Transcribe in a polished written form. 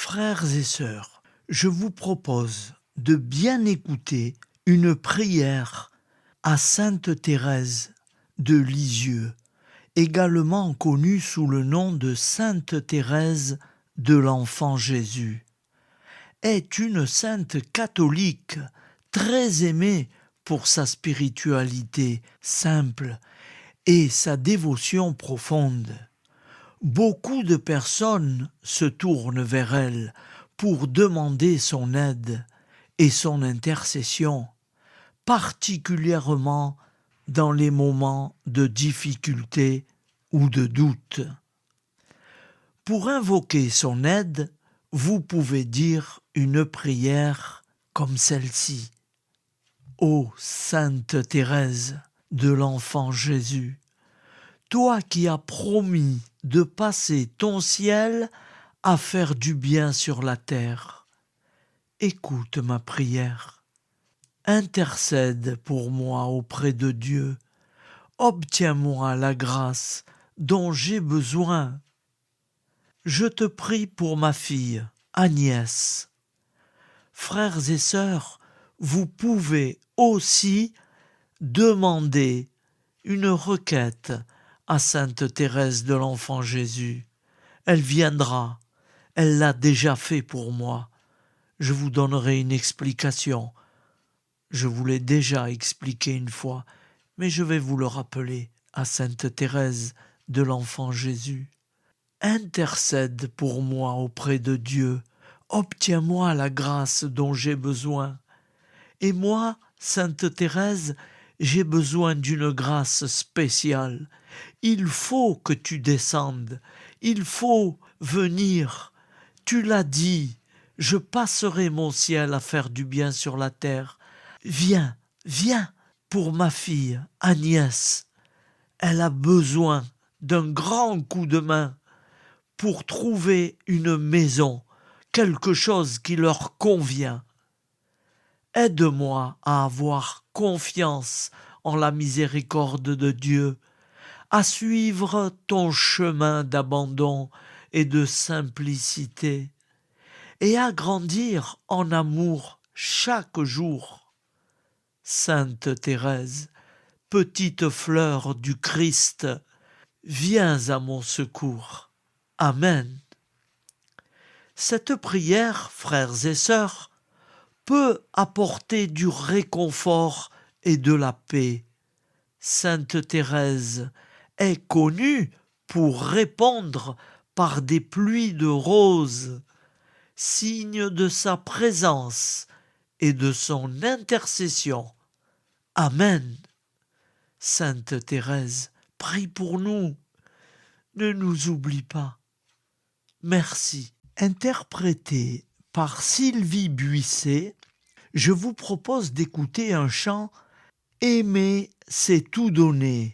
Frères et sœurs, je vous propose de bien écouter une prière à Sainte Thérèse de Lisieux, également connue sous le nom de Sainte Thérèse de l'Enfant Jésus. Est une sainte catholique très aimée pour sa spiritualité simple et sa dévotion profonde. Beaucoup de personnes se tournent vers elle pour demander son aide et son intercession, particulièrement dans les moments de difficulté ou de doute. Pour invoquer son aide, vous pouvez dire une prière comme celle-ci. Ô Sainte Thérèse de l'Enfant Jésus, toi qui as promis de passer ton ciel à faire du bien sur la terre, écoute ma prière. Intercède pour moi auprès de Dieu. Obtiens-moi la grâce dont j'ai besoin. Je te prie pour ma fille, Agnès. Frères et sœurs, vous pouvez aussi demander une requête à Sainte Thérèse de l'Enfant Jésus. Elle viendra, elle l'a déjà fait pour moi. Je vous donnerai une explication. Je vous l'ai déjà expliqué une fois, mais je vais vous le rappeler à Sainte Thérèse de l'Enfant Jésus. Intercède pour moi auprès de Dieu. Obtiens-moi la grâce dont j'ai besoin. Et moi, Sainte Thérèse, j'ai besoin d'une grâce spéciale. Il faut que tu descendes, il faut venir. Tu l'as dit, je passerai mon ciel à faire du bien sur la terre. Viens, viens pour ma fille, Agnès. Elle a besoin d'un grand coup de main pour trouver une maison, quelque chose qui leur convient. Aide-moi à avoir confiance en la miséricorde de Dieu, à suivre ton chemin d'abandon et de simplicité, et à grandir en amour chaque jour. Sainte Thérèse, petite fleur du Christ, viens à mon secours. Amen. Cette prière, frères et sœurs, peut apporter du réconfort et de la paix. Sainte Thérèse est connue pour répondre par des pluies de roses, signe de sa présence et de son intercession. Amen. Sainte Thérèse, prie pour nous. Ne nous oublie pas. Merci. Interprété par Sylvie Buisset, je vous propose d'écouter un chant « Aimer, c'est tout donner »